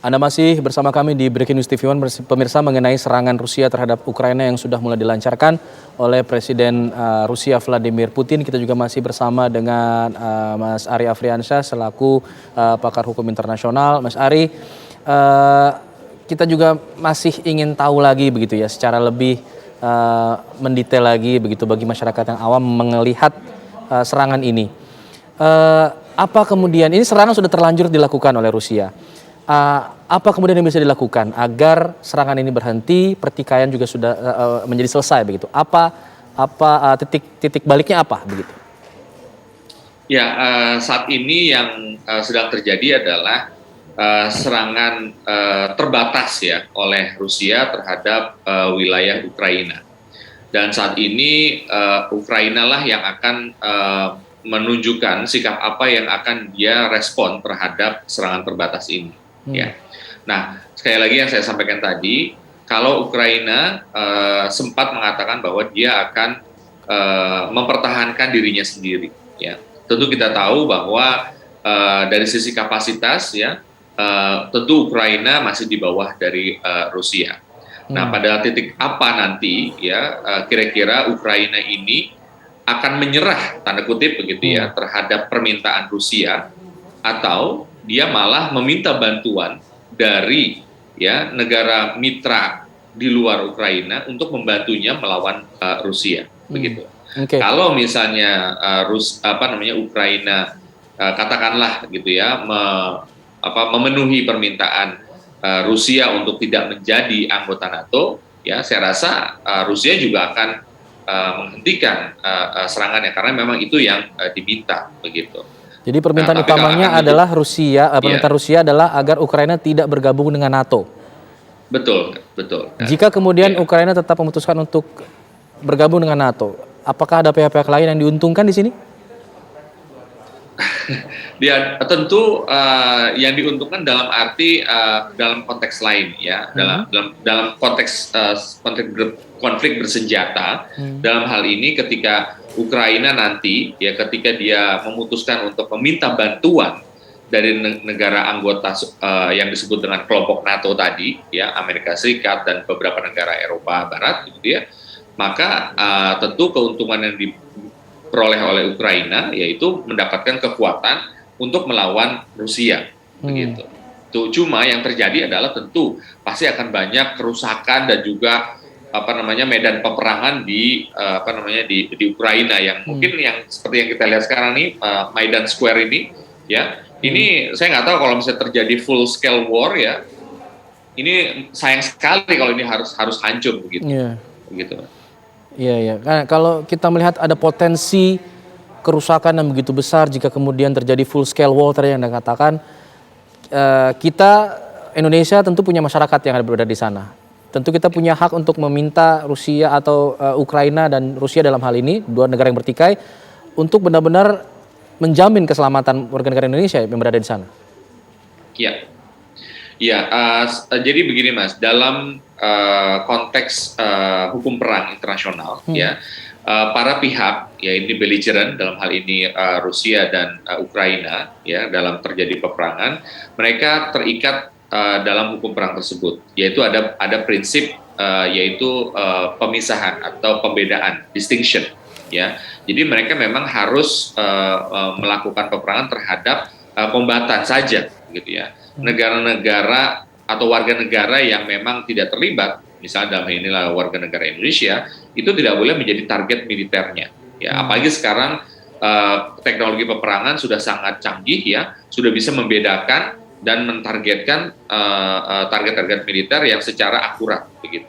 Anda masih bersama kami di Breaking News TV One, pemirsa, mengenai serangan Rusia terhadap Ukraina yang sudah mulai dilancarkan oleh Presiden Rusia Vladimir Putin. Kita juga masih bersama dengan Mas Ari Afriansyah selaku pakar hukum internasional. Mas Ari, kita juga masih ingin tahu lagi begitu ya, secara lebih mendetail lagi begitu bagi masyarakat yang awam melihat serangan ini. Apa kemudian, ini serangan sudah terlanjur dilakukan oleh Rusia. Apa kemudian yang bisa dilakukan agar serangan ini berhenti, pertikaian juga sudah menjadi selesai begitu? Titik baliknya apa begitu? Ya, saat ini yang sedang terjadi adalah serangan terbatas ya oleh Rusia terhadap wilayah Ukraina. Dan saat ini Ukraina lah yang akan menunjukkan sikap apa yang akan dia respon terhadap serangan terbatas ini. Ya. Nah, sekali lagi yang saya sampaikan tadi, kalau Ukraina sempat mengatakan bahwa dia akan mempertahankan dirinya sendiri. Ya, tentu kita tahu bahwa dari sisi kapasitas, ya, tentu Ukraina masih di bawah dari Rusia. Nah, pada titik apa nanti, ya, kira-kira Ukraina ini akan menyerah, tanda kutip begitu ya, terhadap permintaan Rusia, atau dia malah meminta bantuan dari ya negara mitra di luar Ukraina untuk membantunya melawan Rusia, begitu. Okay. Kalau misalnya Ukraina katakanlah gitu ya memenuhi permintaan Rusia untuk tidak menjadi anggota NATO, ya saya rasa Rusia juga akan menghentikan serangannya karena memang itu yang diminta, begitu. Jadi permintaan utamanya adalah permintaan Rusia adalah agar Ukraina tidak bergabung dengan NATO. Betul, betul. Jika kemudian Ukraina tetap memutuskan untuk bergabung dengan NATO, apakah ada pihak-pihak lain yang diuntungkan di sini? Dia tentu yang diuntungkan dalam arti dalam konteks lain ya, dalam konteks konflik bersenjata. Dalam hal ini ketika Ukraina nanti ya ketika dia memutuskan untuk meminta bantuan dari negara anggota yang disebut dengan kelompok NATO tadi ya, Amerika Serikat dan beberapa negara Eropa Barat gitu ya, maka tentu keuntungan yang diperoleh oleh Ukraina yaitu mendapatkan kekuatan untuk melawan Rusia, begitu. Tuh, cuma yang terjadi adalah tentu pasti akan banyak kerusakan dan juga medan peperangan di di Ukraina yang mungkin yang seperti yang kita lihat sekarang nih Maidan Square ini, ya. Ini saya nggak tahu kalau misalnya terjadi full scale war ya. Ini sayang sekali kalau ini harus hancur begitu. Begitu. Iya. Karena kalau kita melihat ada potensi kerusakan yang begitu besar jika kemudian terjadi full scale war tadi yang Anda katakan, kita Indonesia tentu punya masyarakat yang ada berada di sana. Tentu kita punya hak untuk meminta Rusia atau Ukraina dan Rusia dalam hal ini, dua negara yang bertikai, untuk benar-benar menjamin keselamatan warga negara Indonesia yang berada di sana. Iya, jadi begini Mas, dalam konteks hukum perang internasional, ya, para pihak, ya ini belligerent dalam hal ini Rusia dan Ukraina, ya dalam terjadi peperangan, mereka terikat dalam hukum perang tersebut, yaitu ada prinsip yaitu pemisahan atau pembedaan, distinction, ya. Jadi mereka memang harus melakukan peperangan terhadap kombatan saja, gitu ya. Negara-negara atau warga negara yang memang tidak terlibat, misalnya dalam inilah warga negara Indonesia, itu tidak boleh menjadi target militernya. Ya, apalagi sekarang teknologi peperangan sudah sangat canggih, ya, sudah bisa membedakan dan mentargetkan target-target militer yang secara akurat, begitu.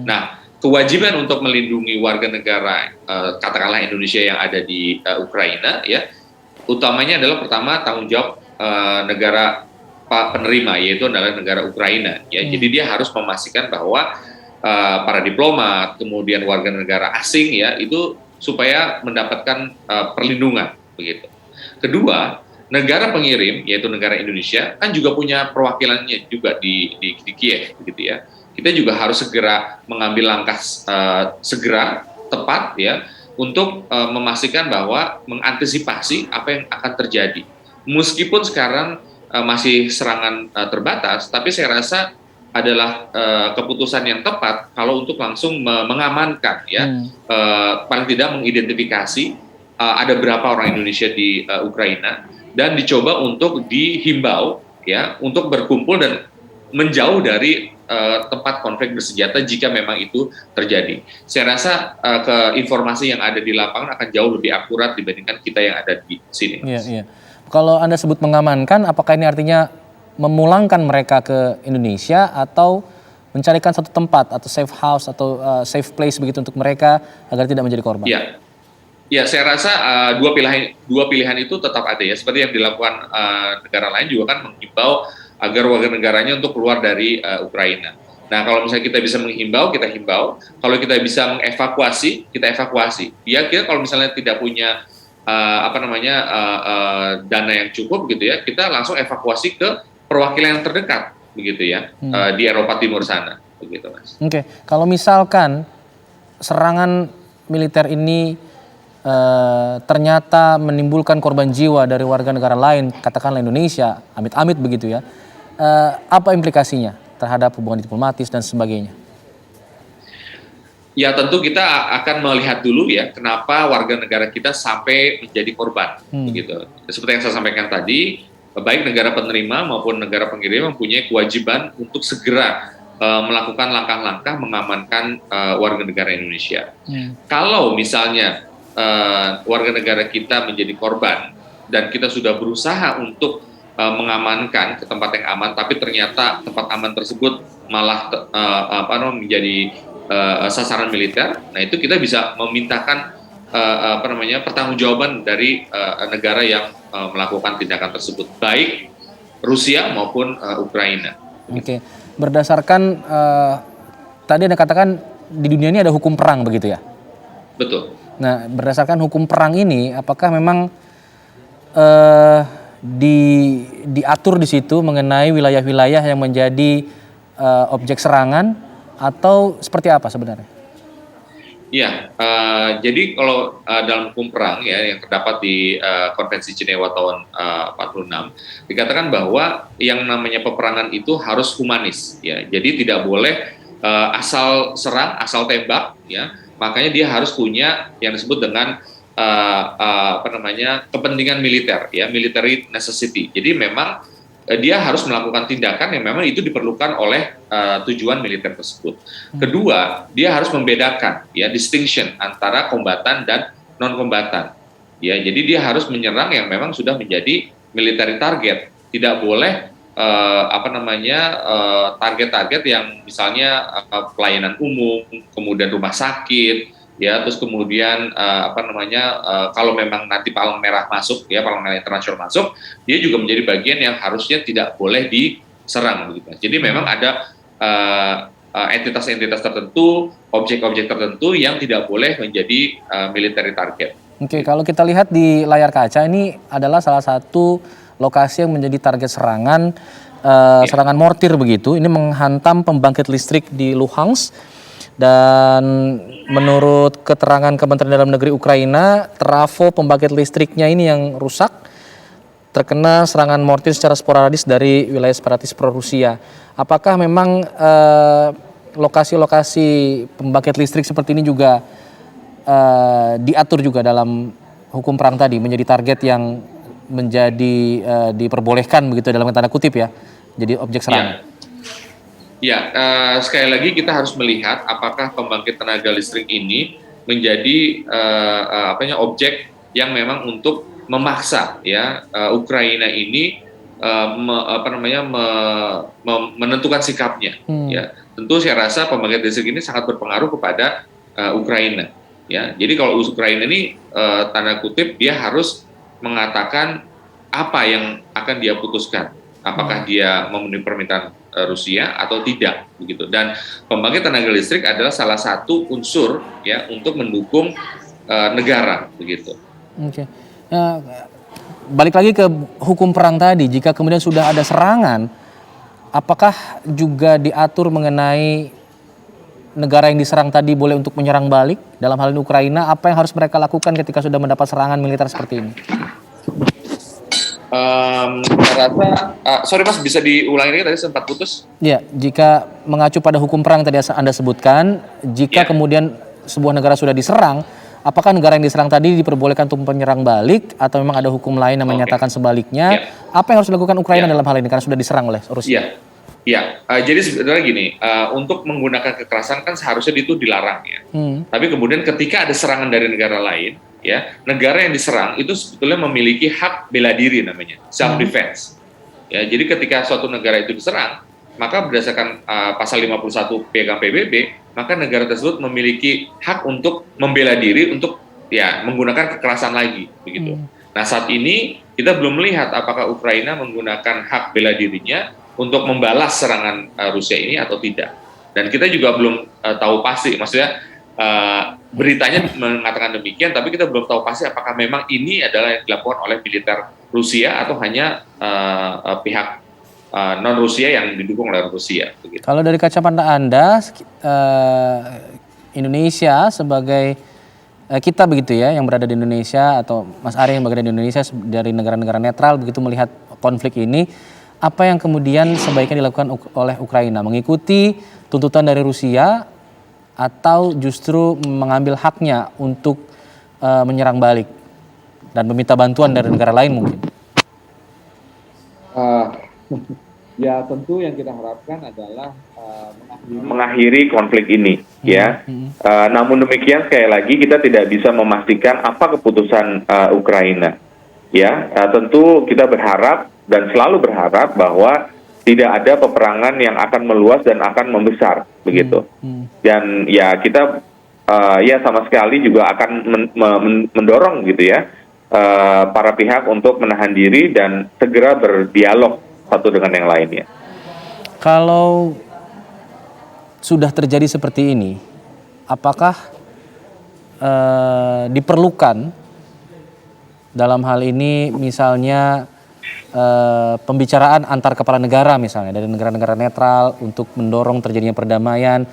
Nah, kewajiban untuk melindungi warga negara, katakanlah Indonesia yang ada di Ukraina, ya, utamanya adalah pertama tanggung jawab negara penerima, yaitu adalah negara Ukraina, ya. Jadi dia harus memastikan bahwa para diplomat, kemudian warga negara asing, ya, itu supaya mendapatkan perlindungan, begitu. Kedua, negara pengirim, yaitu negara Indonesia, kan juga punya perwakilannya juga di Kiev, begitu ya. Kita juga harus segera mengambil langkah segera tepat, ya, untuk memastikan bahwa mengantisipasi apa yang akan terjadi. Meskipun sekarang masih serangan terbatas, tapi saya rasa adalah keputusan yang tepat kalau untuk langsung mengamankan ya, paling tidak mengidentifikasi ada berapa orang Indonesia di Ukraina dan dicoba untuk dihimbau ya untuk berkumpul dan menjauh dari tempat konflik bersenjata jika memang itu terjadi. Saya rasa informasi yang ada di lapangan akan jauh lebih akurat dibandingkan kita yang ada di sini. Iya, iya. Kalau Anda sebut mengamankan, apakah ini artinya memulangkan mereka ke Indonesia atau mencarikan satu tempat atau safe house atau safe place begitu untuk mereka agar tidak menjadi korban? Iya, ya saya rasa dua pilihan itu tetap ada ya. Seperti yang dilakukan negara lain juga kan menghimbau agar warga negaranya untuk keluar dari Ukraina. Nah, kalau misalnya kita bisa menghimbau, kita himbau. Kalau kita bisa mengevakuasi, kita evakuasi. Ya, kita kalau misalnya tidak punya dana yang cukup gitu ya, kita langsung evakuasi ke perwakilan yang terdekat begitu ya, di Eropa Timur sana begitu Mas. Oke. Kalau misalkan serangan militer ini ternyata menimbulkan korban jiwa dari warga negara lain, katakanlah Indonesia, amit-amit begitu ya, apa implikasinya terhadap hubungan diplomatis dan sebagainya? Ya tentu kita akan melihat dulu ya kenapa warga negara kita sampai menjadi korban begitu. Seperti yang saya sampaikan tadi, baik negara penerima maupun negara pengirim mempunyai kewajiban untuk segera melakukan langkah-langkah mengamankan warga negara Indonesia. Kalau misalnya warga negara kita menjadi korban dan kita sudah berusaha untuk mengamankan ke tempat yang aman, tapi ternyata tempat aman tersebut malah menjadi sasaran militer. Nah itu kita bisa memintakan pertanggungjawaban dari negara yang melakukan tindakan tersebut, baik Rusia maupun Ukraina. Oke, berdasarkan tadi Anda katakan di dunia ini ada hukum perang begitu ya? Betul. Nah, berdasarkan hukum perang ini, apakah memang diatur di situ mengenai wilayah-wilayah yang menjadi objek serangan atau seperti apa sebenarnya? Ya, jadi kalau dalam hukum perang ya yang terdapat di Konvensi Jenewa tahun 46 dikatakan bahwa yang namanya peperangan itu harus humanis ya. Jadi tidak boleh asal serang, asal tembak ya. Makanya dia harus punya yang disebut dengan kepentingan militer ya, military necessity. Jadi memang dia harus melakukan tindakan yang memang itu diperlukan oleh tujuan militer tersebut. Kedua, dia harus membedakan ya distinction antara kombatan dan non kombatan. Ya, jadi dia harus menyerang yang memang sudah menjadi military target. Tidak boleh target-target yang misalnya pelayanan umum, kemudian rumah sakit, ya, terus kemudian kalau memang nanti palang merah masuk, ya palang merah internasional masuk, dia juga menjadi bagian yang harusnya tidak boleh diserang, begitu. Jadi memang ada entitas-entitas tertentu, objek-objek tertentu yang tidak boleh menjadi military target. Oke, kalau kita lihat di layar kaca ini adalah salah satu lokasi yang menjadi target serangan serangan mortir begitu. Ini menghantam pembangkit listrik di Luhansk. Dan menurut keterangan Kementerian Dalam Negeri Ukraina, trafo pembangkit listriknya ini yang rusak terkena serangan mortir secara sporadis dari wilayah separatis pro-Rusia. Apakah memang lokasi-lokasi pembangkit listrik seperti ini juga diatur juga dalam hukum perang tadi menjadi target yang menjadi diperbolehkan begitu dalam tanda kutip ya, jadi objek serangan? Ya, sekali lagi kita harus melihat apakah pembangkit tenaga listrik ini menjadi objek yang memang untuk memaksa ya Ukraina ini menentukan sikapnya. Ya, tentu saya rasa pembangkit listrik ini sangat berpengaruh kepada Ukraina. Ya, jadi kalau Ukraina ini tanda kutip dia harus mengatakan apa yang akan dia putuskan, apakah dia memenuhi permintaan Rusia atau tidak, begitu. Dan pembangkit tenaga listrik adalah salah satu unsur ya untuk mendukung negara, begitu. Oke. Balik lagi ke hukum perang tadi, jika kemudian sudah ada serangan, apakah juga diatur mengenai negara yang diserang tadi boleh untuk menyerang balik? Dalam hal ini Ukraina, apa yang harus mereka lakukan ketika sudah mendapat serangan militer seperti ini? Saya rasa, sorry Mas, bisa diulangi lagi, tadi sempat putus? Ya, jika mengacu pada hukum perang tadi Anda sebutkan, jika Ya, kemudian sebuah negara sudah diserang, apakah negara yang diserang tadi diperbolehkan untuk menyerang balik atau memang ada hukum lain yang oke. menyatakan sebaliknya? Ya, Apa yang harus dilakukan Ukraina ya, dalam hal ini karena sudah diserang oleh Rusia? ya. Ya, jadi sebenarnya gini, untuk menggunakan kekerasan kan seharusnya itu dilarang ya. Tapi kemudian ketika ada serangan dari negara lain, ya, negara yang diserang itu sebetulnya memiliki hak bela diri namanya, self defense. Ya, jadi ketika suatu negara itu diserang, maka berdasarkan pasal 51 Piagam PBB, maka negara tersebut memiliki hak untuk membela diri untuk ya menggunakan kekerasan lagi begitu. Nah, saat ini kita belum melihat apakah Ukraina menggunakan hak bela dirinya untuk membalas serangan Rusia ini atau tidak. Dan kita juga belum tahu pasti, maksudnya beritanya mengatakan demikian, tapi kita belum tahu pasti apakah memang ini adalah yang dilakukan oleh militer Rusia atau hanya pihak non Rusia yang didukung oleh Rusia. Begitu. Kalau dari kacamata Anda, Indonesia sebagai kita begitu ya, yang berada di Indonesia atau Mas Ari yang berada di Indonesia dari negara-negara netral begitu melihat konflik ini, apa yang kemudian sebaiknya dilakukan oleh Ukraina? Mengikuti tuntutan dari Rusia atau justru mengambil haknya untuk menyerang balik dan meminta bantuan dari negara lain mungkin? Ya tentu yang kita harapkan adalah mengakhiri konflik ini, ya. Namun demikian sekali lagi kita tidak bisa memastikan apa keputusan Ukraina, ya. Tentu kita berharap dan selalu berharap bahwa tidak ada peperangan yang akan meluas dan akan membesar, begitu. Dan ya kita ya sama sekali juga akan mendorong gitu ya para pihak untuk menahan diri dan segera berdialog satu dengan yang lainnya. Kalau sudah terjadi seperti ini, apakah diperlukan dalam hal ini misalnya pembicaraan antar kepala negara misalnya dari negara-negara netral untuk mendorong terjadinya perdamaian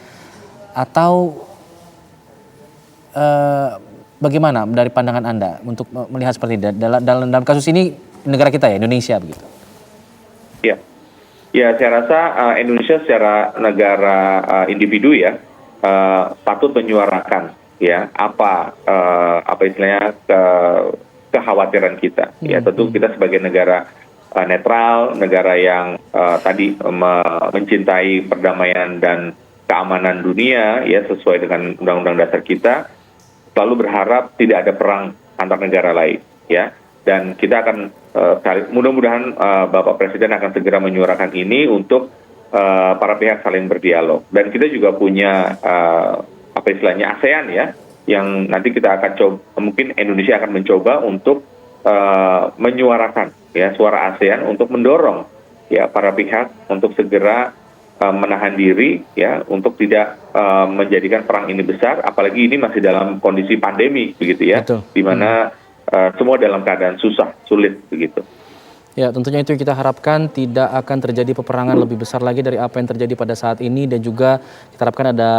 atau bagaimana dari pandangan Anda untuk melihat seperti ini dalam kasus ini negara kita ya Indonesia begitu? Ya, saya rasa Indonesia secara negara individu ya patut menyuarakan ya apa istilahnya kekhawatiran kita. Ya tentu kita sebagai negara netral, negara yang tadi mencintai perdamaian dan keamanan dunia ya sesuai dengan Undang-Undang Dasar kita, selalu berharap tidak ada perang antar negara lain ya. Dan kita akan mudah-mudahan Bapak Presiden akan segera menyuarakan ini untuk para pihak saling berdialog. Dan kita juga punya apa istilahnya ASEAN ya, yang nanti kita akan coba, mungkin Indonesia akan mencoba untuk menyuarakan ya suara ASEAN untuk mendorong ya para pihak untuk segera menahan diri ya untuk tidak menjadikan perang ini besar, apalagi ini masih dalam kondisi pandemi begitu ya, di mana semua dalam keadaan sulit begitu. Ya, tentunya itu yang kita harapkan tidak akan terjadi peperangan lebih besar lagi dari apa yang terjadi pada saat ini dan juga kita harapkan ada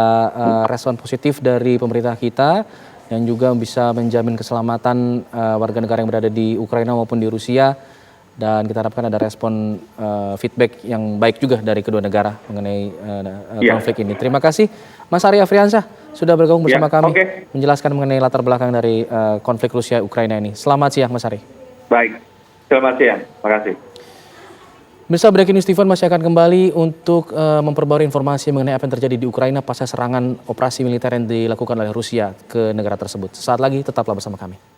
respon positif dari pemerintah kita yang juga bisa menjamin keselamatan warga negara yang berada di Ukraina maupun di Rusia dan kita harapkan ada respon feedback yang baik juga dari kedua negara mengenai konflik ini. Terima kasih Mas Ari Afriansyah sudah bergabung bersama kami menjelaskan mengenai latar belakang dari konflik Rusia Ukraina ini. Selamat siang Mas Ari. Baik, selamat siang. Terima kasih. Mirsa, Breaking News TV masih akan kembali untuk memperbarui informasi mengenai apa yang terjadi di Ukraina pasca serangan operasi militer yang dilakukan oleh Rusia ke negara tersebut. Sesaat lagi tetaplah bersama kami.